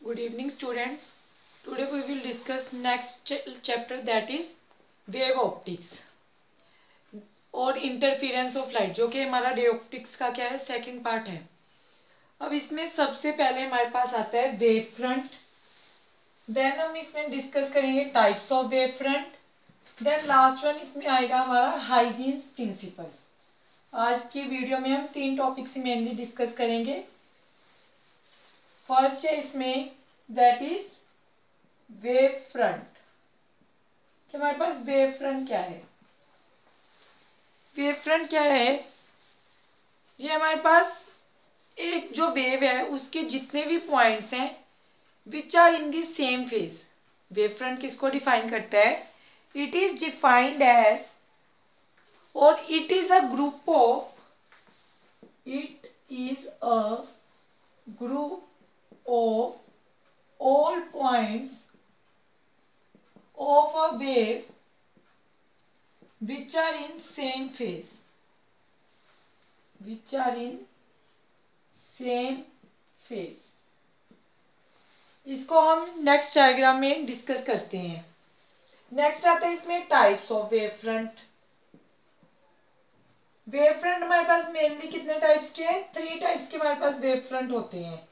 Good evening, students. Today we will discuss next chapter, that is wave optics और interference of light, जो कि हमारा ray optics का क्या है, सेकंड पार्ट है। अब इसमें सबसे पहले हमारे पास आता है वेव फ्रंट, देन हम इसमें डिस्कस करेंगे types of wave front, then last one इसमें आएगा हमारा हाइजीन्स प्रिंसिपल। आज की वीडियो में हम 3 टॉपिक से मेनली डिस्कस करेंगे। फर्स्ट है इसमें दैट इज वेव फ्रंट, कि हमारे पास वेव फ्रंट क्या है। वेव फ्रंट क्या है, ये हमारे पास एक जो वेव है उसके जितने भी पॉइंट्स हैं which are in the same phase. Wave front किसको डिफाइन करता है? इट इज डिफाइंड एज, और it is a group of, it is a group of all points of a wave which are in same phase, which are in same phase। इसको हम next diagram में discuss करते हैं। Next आता है इसमें types of wave front. Wave front हमारे पास mainly कितने टाइप्स के हैं? 3 टाइप्स के हमारे पास वेव फ्रंट होते हैं।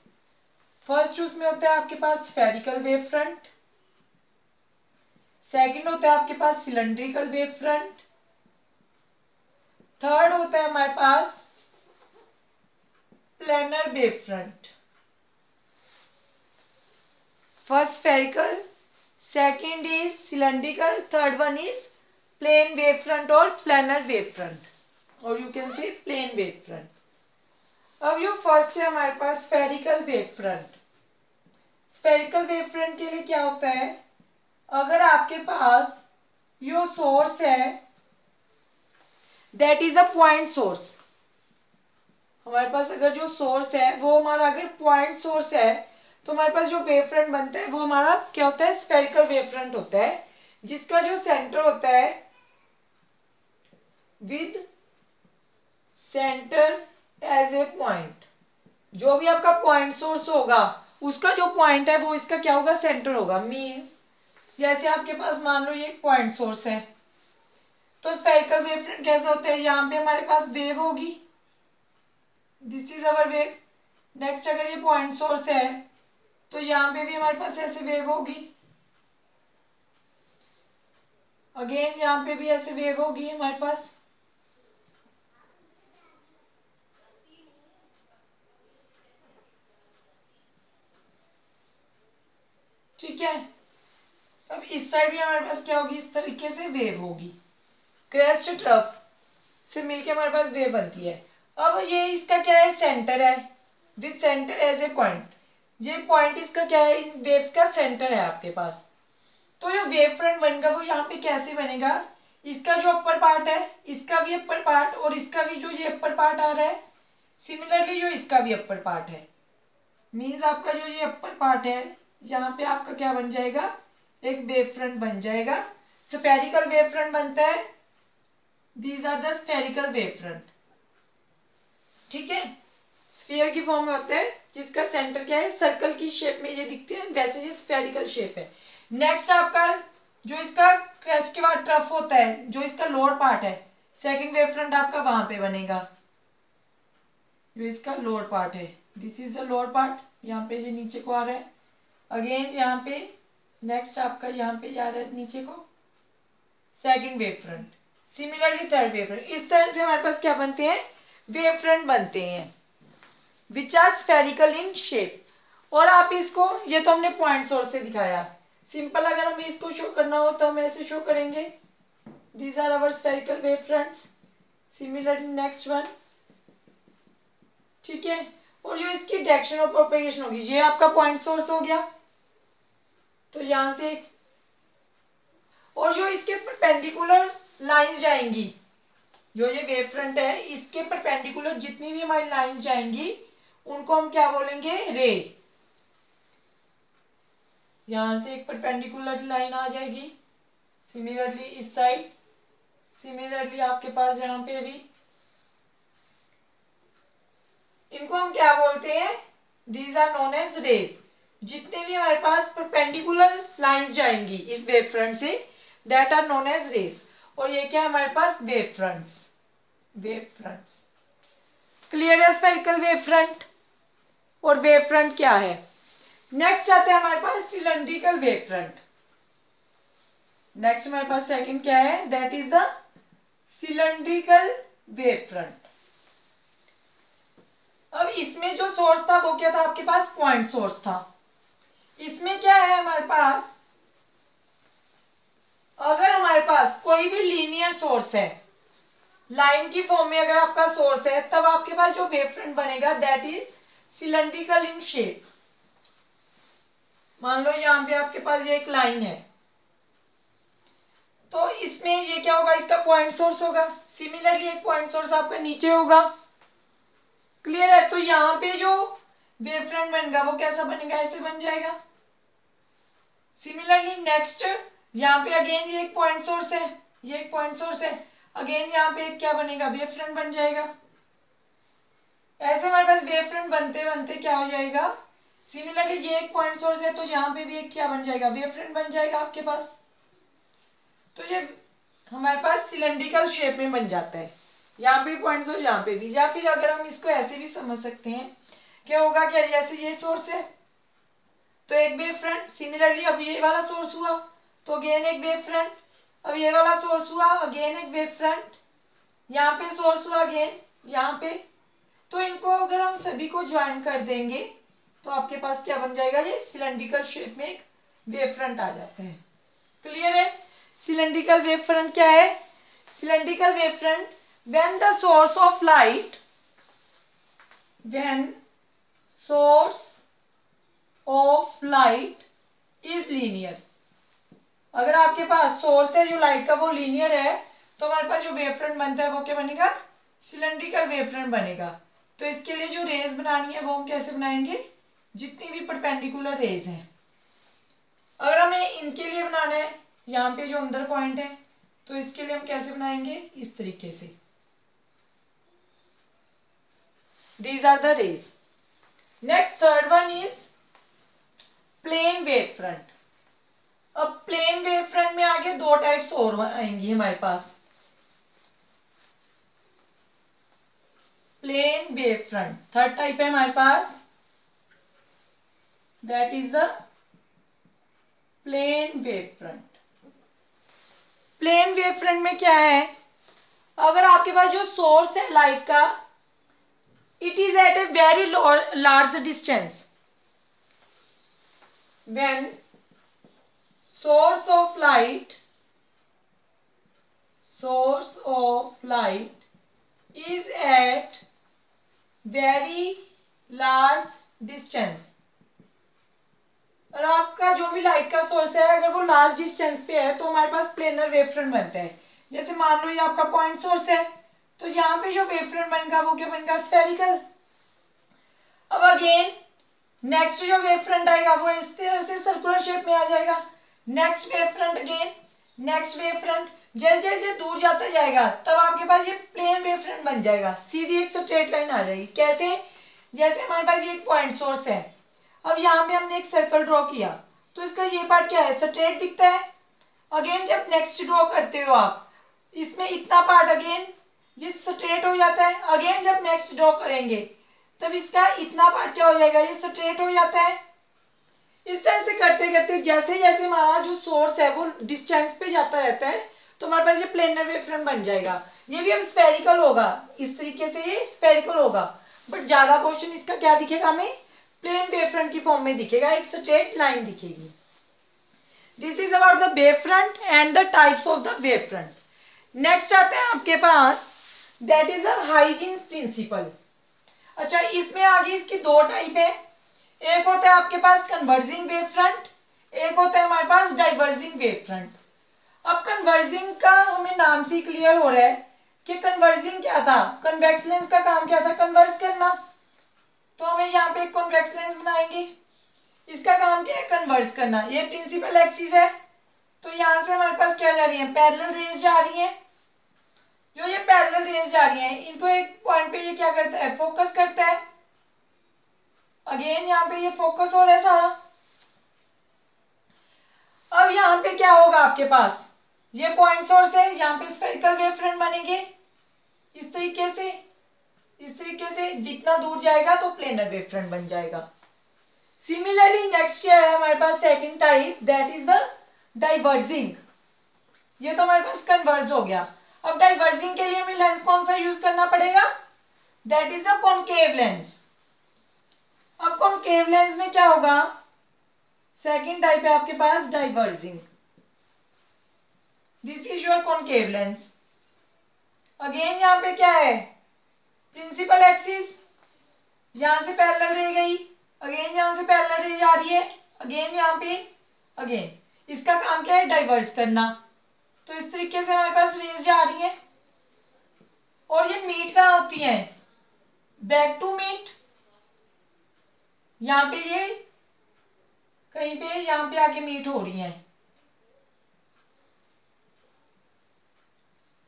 फर्स्ट उसमें होता है आपके पास स्फेरिकल वेव फ्रंट, सेकंड होता है आपके पास सिलेंड्रिकल वेव फ्रंट, थर्ड होता है हमारे पास planar wave front. First spherical, second is cylindrical, third one is plane wave front और प्लेनर वेव फ्रंट, और you can say plane wave front. अब जो फर्स्ट है हमारे पास spherical wave front. Spherical wave front के लिए क्या होता है, अगर आपके पास यो सोर्स है that is a point source, हमारे पास अगर जो सोर्स है वो हमारा अगर पॉइंट सोर्स है तो हमारे पास जो वेव फ्रंट बनता है वो हमारा क्या होता है? स्फेरिकल वेव फ्रंट होता है, जिसका जो सेंटर होता है with centre as a point. जो भी आपका पॉइंट सोर्स होगा उसका जो पॉइंट है वो इसका क्या होगा? सेंटर होगा। मीन्स जैसे आपके पास मान लो ये एक पॉइंट सोर्स है, तो स्फेरिकल वेव फ्रंट कैसे होते हैं? यहाँ पे हमारे पास वेव होगी, this is our wave. Next अगर ये पॉइंट सोर्स है तो यहाँ पे भी हमारे पास ऐसे वेव होगी, अगेन यहाँ पे भी ऐसे वेव होगी हमारे पास। ठीक है, अब इस साइड भी हमारे पास क्या होगी? इस तरीके से वेव होगी, क्रेस्ट ट्रफ से मिलके हमारे पास वेव बनती है। अब ये इसका क्या है? सेंटर है, with centre as a point. ये पॉइंट इसका क्या है? इन वेव्स का सेंटर है आपके पास। तो ये वेव फ्रंट बनेगा वो यहाँ पे कैसे बनेगा? इसका जो अपर पार्ट है, इसका भी अपर पार्ट, और इसका भी जो ये अपर पार्ट आ रहा है, सिमिलरली जो इसका भी अपर पार्ट है। मीन्स आपका जो ये अपर पार्ट है यहाँ पे आपका क्या बन जाएगा? एक वेव फ्रंट बन जाएगा। स्फेरिकल वेव फ्रंट बनता है, these are the spherical wave front. ठीक है, स्फीयर की फॉर्म में होता है, जिसका सेंटर क्या है? सर्कल की शेप में ये दिखते हैं, वैसे ये स्फेरिकल शेप है। नेक्स्ट आपका जो इसका क्रेस्ट के बाद ट्रफ होता है, जो इसका लोअर पार्ट है, सेकंड वेव फ्रंट आपका वहां पे बनेगा। जो इसका लोअर पार्ट है, this is the lower part, यहाँ पे ये नीचे को आ रहा है। अगेन यहाँ पे नेक्स्ट आपका यहाँ पे जा रहा है नीचे को, second wave front. Similarly third wave front. इस तरह से हमारे पास क्या बनते हैं? वेव फ्रंट बनते हैं, which are spherical in shape. और आप इसको, ये तो हमने पॉइंट सोर्स से दिखाया, सिंपल अगर हमें इसको शो करना हो तो हम ऐसे शो करेंगे, these are our spherical wave fronts. Similarly next one. ठीक है, और जो इसकी डायरेक्शन ऑफ प्रोपेगेशन होगी, ये आपका पॉइंट सोर्स हो गया, तो यहां से एक, और जो इसके परपेंडिकुलर लाइंस जाएंगी, जो ये वेव फ्रंट है इसके परपेंडिकुलर जितनी भी हमारी लाइंस जाएंगी उनको हम क्या बोलेंगे? रे। यहां से एक परपेंडिकुलर लाइन आ जाएगी, सिमिलरली इस साइड, सिमिलरली आपके पास यहाँ पे भी, इनको हम क्या बोलते हैं? These are known as rays. जितने भी हमारे पास परपेंडिकुलर लाइंस जाएंगी इस वेव फ्रंट से, that are known as rays. और ये क्या है हमारे पास, wave fronts. Wave fronts clear है, स्फेरिकल वेव फ्रंट। और वेव फ्रंट क्या है। नेक्स्ट आते हैं हमारे पास सिलेंड्रिकल वेव फ्रंट। नेक्स्ट हमारे पास सेकंड क्या है, that is the cylindrical wave front. अब इसमें जो सोर्स था वो क्या था, आपके पास पॉइंट सोर्स था। इसमें क्या है हमारे पास, अगर हमारे पास कोई भी लीनियर सोर्स है, लाइन की फॉर्म में अगर आपका सोर्स है, तब आपके पास जो वेव फ्रंट बनेगा that is cylindrical in shape. मान लो यहाँ पे आपके पास ये एक लाइन है, तो इसमें ये क्या होगा, इसका पॉइंट सोर्स होगा। सिमिलरली एक पॉइंट सोर्स आपका नीचे होगा। क्लियर है। तो यहाँ पे जो वेव फ्रंट बनेगा वो कैसा बनेगा, ऐसे बन जाएगा। सिमिलरली नेक्स्ट यहाँ पे अगेन ये एक पॉइंट सोर्स है, ये एक पॉइंट सोर्स है, अगेन यहाँ पे क्या बनेगा, वेव फ्रंट बन जाएगा। ऐसे हमारे पास वेव फ्रंट बनते बनते क्या हो जाएगा, सिमिलरली ये एक पॉइंट सोर्स है, तो यहाँ पे भी एक क्या बन जाएगा, वेव फ्रंट बन जाएगा आपके पास। तो ये हमारे पास सिलेंड्रिकल शेप में बन जाता है, यहाँ पे पॉइंट सोर्स, यहाँ पे भी। या फिर अगर हम इसको ऐसे भी समझ सकते हैं, क्या होगा, क्या जैसे ये सोर्स है तो एक वेव फ्रंट, सिमिलरली अब ये वाला सोर्स हुआ तो अगेन एक वेव फ्रंट, अब ये वाला सोर्स हुआ अगेन एक वेव फ्रंट, यहाँ पे सोर्स हुआ अगेन यहाँ पे। तो इनको अगर हम सभी को ज्वाइन कर देंगे तो आपके पास क्या बन जाएगा, ये सिलेंड्रिकल शेप में एक वेव फ्रंट आ जाता है। क्लियर है। सिलेंड्रिकल वेव फ्रंट क्या है, cylindrical wave front when the source of light, when source of light is linear। अगर आपके पास सोर्स है जो लाइट का वो लीनियर है, तो हमारे पास जो वेव फ्रंट बनता है वो क्या बनेगा, सिलेंड्रिकल वेव फ्रंट बनेगा। तो इसके लिए जो रेज बनानी है वो हम कैसे बनाएंगे, जितनी भी परपेंडिकुलर रेज हैं, अगर हमें इनके लिए बनाना है, यहाँ पे जो अंदर पॉइंट है, तो इसके लिए हम कैसे बनाएंगे, इस तरीके से। These are the rays. Next third one is plane wave front। अब प्लेन वेव फ्रंट में आगे दो टाइप्स और आएंगी हमारे पास। Plane wave front third type है हमारे पास, that is the plane wave front. Plane wave front में क्या है, अगर आपके पास जो सोर्स है लाइट का, it is at a very large distance, when source of light is at very large distance। और आपका जो भी लाइट का सोर्स है अगर वो लार्ज डिस्टेंस पे है तो हमारे पास प्लेनर वेव फ्रंट बनता है। जैसे मान लो ये आपका पॉइंट सोर्स है, तो यहाँ पे जो वेव फ्रंट बनेगा वो क्या बनेगा, स्फेरिकल। अब अगेन नेक्स्ट जो वेव फ्रंट आएगा वो इस तरह से सर्कुलर शेप में आ जाएगा। Next wave front again, next wave front, जैसे जैसे दूर जाता जाएगा तब आपके पास ये प्लेन वेव फ्रंट बन जाएगा, सीधी एक स्ट्रेट लाइन आ जाएगी। कैसे, जैसे हमारे पास ये एक पॉइंट सोर्स है, अब यहाँ पे हमने एक सर्कल ड्रॉ किया तो इसका ये पार्ट क्या है, स्ट्रेट दिखता है। अगेन जब नेक्स्ट ड्रॉ करते हो आप, इसमें इतना पार्ट अगेन ये स्ट्रेट हो जाता है। अगेन जब नेक्स्ट ड्रॉ करेंगे तब इसका इतना पार्ट क्या हो जाएगा, ये स्ट्रेट हो जाता है। इस तरह से करते करते जैसे जैसे हमारा जो सोर्स है वो डिस्टेंस पे जाता रहता है तो हमारे पास ये प्लेनर वेव फ्रंट बन जाएगा। ये भी अब स्फेरिकल होगा, इस तरीके से ये स्फेरिकल होगा, बट ज्यादा पोर्शन इसका क्या दिखेगा, हमें प्लेन वेव फ्रंट की फॉर्म में दिखेगा, एक स्ट्रेट लाइन दिखेगी। This is about the wave front and the types of the wave front. Next आते हैं आपके पास, that is a Huygens principle. अच्छा, इसमें आगे इसकी दो टाइप है, एक होता है आपके पास कन्वर्जिंग वेव फ्रंट, एक होता है हमारे पास डाइवर्जिंग वेव फ्रंट। अब कन्वर्जिंग का हमें नाम से क्लियर हो रहा है कि कन्वर्जिंग क्या था, कन्वेक्स लेंस का काम क्या था, कन्वर्स करना। तो हमें यहाँ पे एक कॉन्वेक्स लेंस बनाएंगे, इसका काम क्या है, कन्वर्स करना। ये प्रिंसिपल एक्सिस है, तो यहाँ से हमारे पास क्या जा रही है, पैरेलल रेज जा रही है। जो ये पैरेलल रेज जा रही है इनको एक पॉइंट पे ये क्या करता है, फोकस करता है। अगेन यहाँ पे ये फोकस हो रहा है सारा, अब यहाँ पे क्या होगा आपके पास, ये पॉइंट सोर्स है, यहाँ पे स्फेरिकल वेव फ्रंट बनेंगे इस तरीके से, इस तरीके से जितना दूर जाएगा तो प्लेनर वेव फ्रंट बन जाएगा। सिमिलरली नेक्स्ट क्या है हमारे पास, second type, that is the diverging. ये तो हमारे पास कन्वर्ज हो गया। अब डाइवर्जिंग के लिए हमें लेंस कौन सा यूज करना पड़ेगा, that is the concave lens. अब कॉनकेव लेंस में क्या होगा, सेकंड टाइप है आपके पास diverging, this is your concave lens. Again यहाँ पे क्या है, प्रिंसिपल एक्सिस, यहां से पैरेलल रे गई, अगेन यहां से पैरेलल रे जा रही है, अगेन यहाँ पे, अगेन इसका काम क्या है, डाइवर्ज करना। तो इस तरीके से हमारे पास रेज जा रही है और ये मीट कहाँ होती है, बैक टू मीट, यहाँ पे ये कहीं पे यहाँ पे आके मीट हो रही है,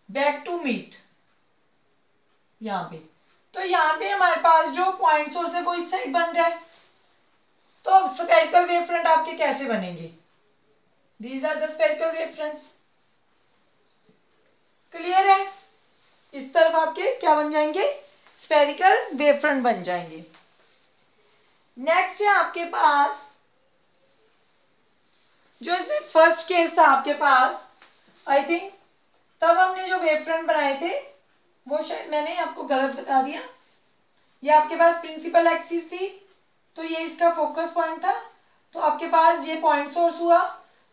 बैक टू मीट यहाँ पे। तो यहाँ पे हमारे पास जो पॉइंट सोर्स है वो इस साइड बन रहा है, तो स्फेरिकल वेव फ्रंट आपके कैसे बनेंगे, these are the spherical wave fronts. Clear है, इस तरफ आपके क्या बन जाएंगे, स्फेरिकल वेव फ्रंट बन जाएंगे। नेक्स्ट है आपके पास जो इसमें फर्स्ट केस था आपके पास, आई थिंक तब हमने जो वेव फ्रंट बनाए थे वो शायद मैंने आपको गलत बता दिया। ये आपके पास प्रिंसिपल एक्सिस थी, तो ये इसका फोकस पॉइंट था, तो आपके पास ये पॉइंट सोर्स हुआ,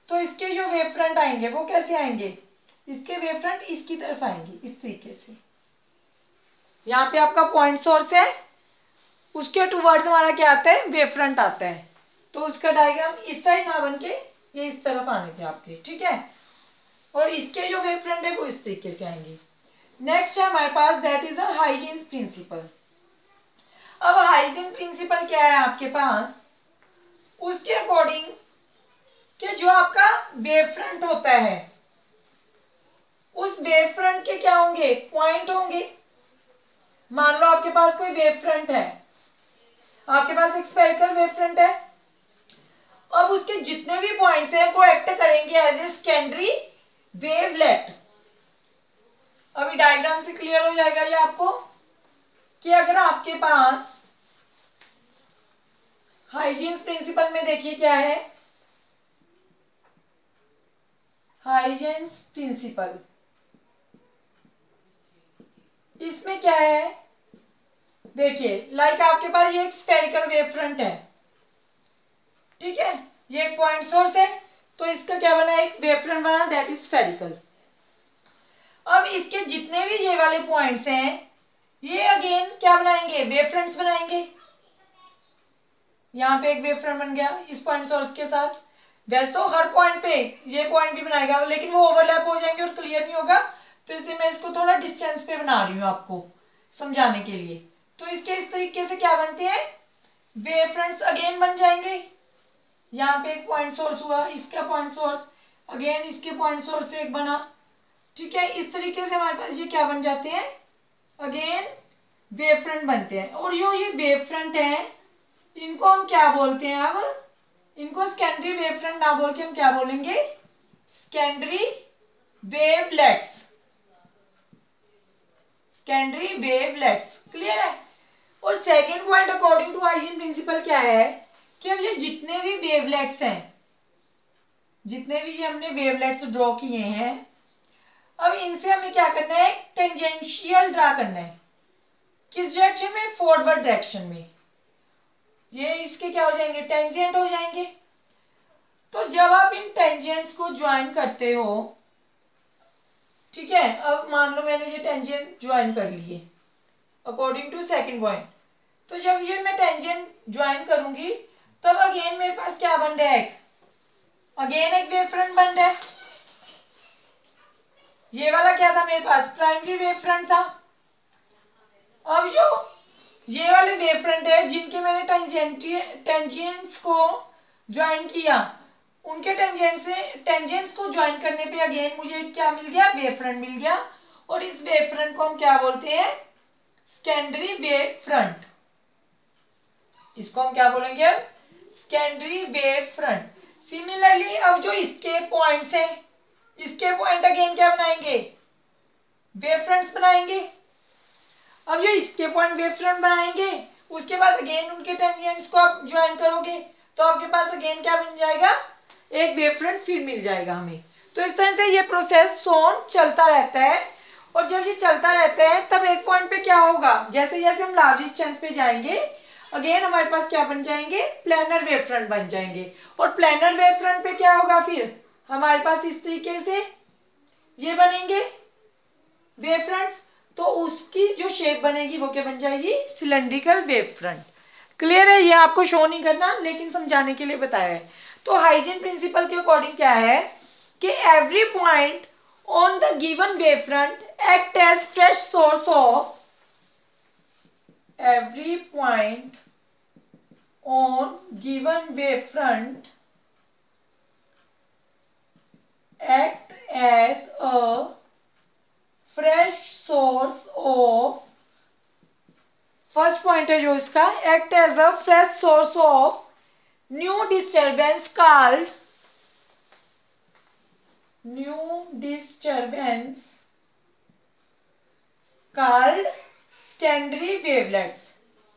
तो इसके जो वेव फ्रंट आएंगे वो कैसे आएंगे, इसके वेव फ्रंट इसकी तरफ आएंगे इस तरीके से। यहाँ पे आपका पॉइंट सोर्स है, उसके टूवर्ड्स हमारा क्या आता है, वेव फ्रंट आता है, तो उसका डायग्राम इस साइड ना बन के ये इस तरफ आने थे आपके, ठीक है। और इसके जो वेव फ्रंट है वो इस तरीके से आएंगे। नेक्स्ट है हमारे पास that is the Huygens principle. अब हाइजेंस प्रिंसिपल क्या है आपके पास, उसके अकॉर्डिंग कि जो आपका वेव फ्रंट होता है उस वेव फ्रंट के क्या होंगे, पॉइंट होंगे। मान लो आपके पास कोई वेव फ्रंट है, आपके पास एक स्फेरिकल वेव फ्रंट है, अब उसके जितने भी पॉइंट्स हैं वो एक्ट करेंगे एज ए सेकेंडरी वेवलेट। अभी डायग्राम से क्लियर हो जाएगा ये आपको कि अगर आपके पास हाइजेंस प्रिंसिपल में देखिए क्या है, हाइजेंस प्रिंसिपल, इसमें क्या है, देखिए लाइक आपके पास ये एक स्फेरिकल वेव फ्रंट है, ठीक है, ये एक पॉइंट सोर्स है, तो इसका क्या बना, एक वेव फ्रंट बना, दैट इज स्फेरिकल। अब इसके जितने भी ये वाले पॉइंट्स हैं ये अगेन क्या बनाएंगे, वेव फ्रंट्स बनाएंगे। यहाँ पे एक वेव फ्रंट बन गया इस पॉइंट सोर्स के साथ, वैसे तो हर पॉइंट पे ये पॉइंट भी बनाएगा लेकिन वो ओवरलैप हो जाएंगे और क्लियर नहीं होगा, तो इसलिए मैं इसको थोड़ा डिस्टेंस पे बना रही हूँ आपको समझाने के लिए। तो इसके इस तरीके से क्या बनते हैं, वेव फ्रंट्स अगेन बन जाएंगे। यहाँ पे एक पॉइंट सोर्स हुआ, इसका पॉइंट सोर्स, अगेन इसके पॉइंट सोर्स से एक बना, ठीक है, इस तरीके से हमारे पास ये क्या बन जाते हैं, अगेन वेव फ्रंट बनते हैं। और जो ये वेव फ्रंट है इनको हम क्या बोलते हैं, अब इनको सेकेंडरी वेव फ्रंट ना बोल के हम क्या बोलेंगे, secondary wavelets, secondary wavelets. Clear है। और second point according to Huygens principle क्या है कि अब ये जितने भी वेवलेट्स हैं, जितने भी ये हमने वेवलेट्स ड्रॉ किए हैं, अब इनसे हमें क्या करना है, टेंजेंशियल ड्रा करना है। किस डायरेक्शन में, फॉरवर्ड डायरेक्शन में। ये इसके क्या हो जाएंगे, टेंजेंट हो जाएंगे। तो जब आप इन टेंजेंट्स को ज्वाइन करते हो, ठीक है, अब मान लो मैंने ये टेंजेंट ज्वाइन कर लिए अकॉर्डिंग टू सेकंड पॉइंट, तो जब ये मैं टेंजेंट ज्वाइन करूंगी तब अगेन मेरे पास क्या बन रहा है, अगेन एक वेव फ्रंट बन रहा है। ये वाला क्या था मेरे पास, प्राइमरी वेव फ्रंट था। अब जो ये वाले वेव फ्रंट है जिनके मैंने टेंजेंट्स को ज्वाइन किया, उनके टेंजेंट्स को ज्वाइन करने पे अगेन मुझे क्या मिल गया, वेव फ्रंट मिल गया। और इस वेव फ्रंट को हम क्या बोलते हैं, सेकेंडरी वेव फ्रंट। इसको हम क्या बोलेंगे, सेकेंडरी वेव फ्रंट। सिमिलरली अब जो इसके पॉइंट्स हैं, इसके पॉइंट अगेन क्या बनाएंगे, वेव फ्रंट्स बनाएंगे। अब जो इसके पॉइंट वेव फ्रंट बनाएंगे, उसके बाद अगेन उनके टेंजेंट्स को आप ज्वाइन करोगे तो आपके पास अगेन क्या बन जाएगा, एक वेव फ्रंट फिर मिल जाएगा हमें। तो इस तरह से ये प्रोसेस सोन चलता रहता है। और जब ये चलता रहता है तब एक पॉइंट पे क्या होगा, जैसे जैसे हम लार्ज डिस्टेंस पे जाएंगे अगेन हमारे पास क्या बन जाएंगे, प्लैनर वेव फ्रंट बन जाएंगे। और प्लैनर वेव फ्रंट पे क्या होगा, फिर हमारे पास इस तरीके से ये बनेंगे वेव फ्रंट्स। तो उसकी जो शेप बनेगी वो क्या बन जाएगी, सिलेंड्रिकल वेव फ्रंट। क्लियर है, ये आपको शो नहीं करना लेकिन समझाने के लिए बताया है। तो हाइजीन प्रिंसिपल के अकॉर्डिंग क्या है कि every point on the given wave front act as fresh source of, every point on given wavefront act as a fresh source of, first point है जो इसका, act as a fresh source of new disturbance called secondary wavelets,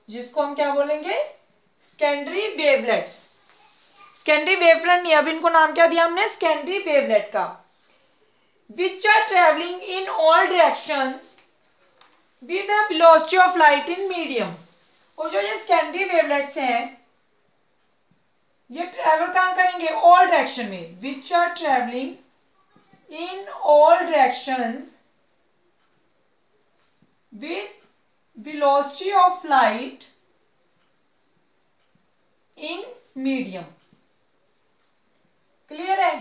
जिसको हम क्या बोलेंगे, secondary wavelets. Secondary wavefront नहीं, अब इनको नाम क्या दिया हमने, सेकेंडरी वेवलेट का। Which are travelling in all directions with the velocity of light in medium. और जो ये सेकेंडरी वेवलेट्स हैं ये ट्रेवल कहाँ करेंगे, ऑल डायरेक्शन में। Which are travelling in all directions with velocity of light in medium। Clear है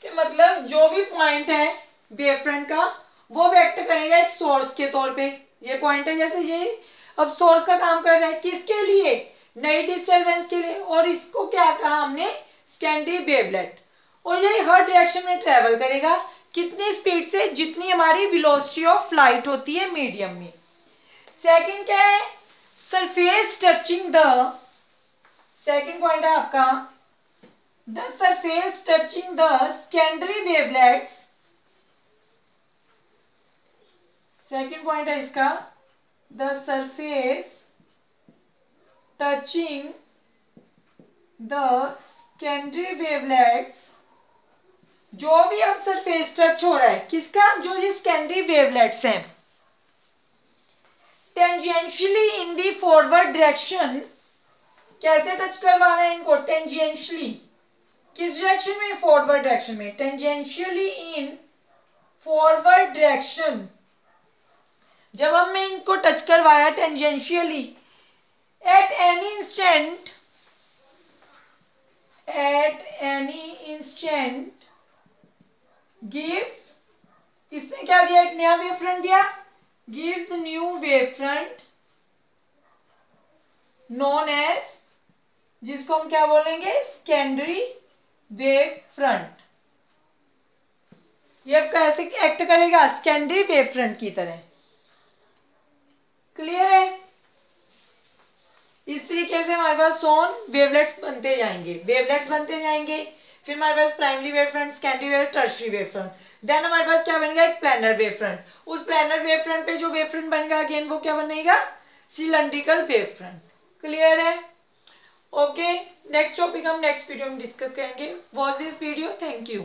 कि मतलब जो भी पॉइंट है वेवफ्रंट का वो एक्ट करेगा एक सोर्स के तौर पे। ये पॉइंट है जैसे ये अब सोर्स का काम कर रहा है किसके लिए, नई डिस्टरबेंस के लिए। और इसको क्या कहा हमने, सेकेंडरी वेवलेट। और ये हर डायरेक्शन में ट्रेवल करेगा, कितनी स्पीड से, जितनी हमारी वेलोसिटी ऑफ लाइट होती है मीडियम में। सेकंड क्या है, surface touching the, second point है आपका the surface touching the secondary wavelets. Second point है इसका the surface touching the secondary wavelets. जो भी अब सरफेस टच हो रहा है किसका, जो ये सेकेंडरी वेवलेट्स हैं, tangentially in the forward direction. कैसे टच करवाना है इनको, टेंजेंशियली, किस डायरेक्शन में, फॉरवर्ड डायरेक्शन में। टेंजेंशियली इन फॉरवर्ड डायरेक्शन, जब हमने इनको टच करवाया tangentially, at any instant, gives, इसने क्या दिया, एक नया वेव फ्रंट दिया, gives new wave front known as, जिसको हम क्या बोलेंगे, सेकेंडरी वेव फ्रंट। ये अब कैसे एक्ट करेगा, सेकेंडरी वेव फ्रंट की तरह। क्लियर है, इस तरीके से हमारे पास सोन वेवलेट्स बनते जाएंगे, वेवलेट्स बनते जाएंगे। फिर हमारे पास primary wave front, secondary wave, tertiary wave front. Then हमारे पास क्या बनेगा, एक प्लैनर वेव फ्रंट। उस प्लैनर वेव फ्रंट पे जो वेव फ्रंट बनेगा अगेन वो क्या बनेगा, सिलेंड्रिकल वेव फ्रंट। क्लियर है, ओके। नेक्स्ट टॉपिक हम नेक्स्ट वीडियो में डिस्कस करेंगे। Watch this video, thank you.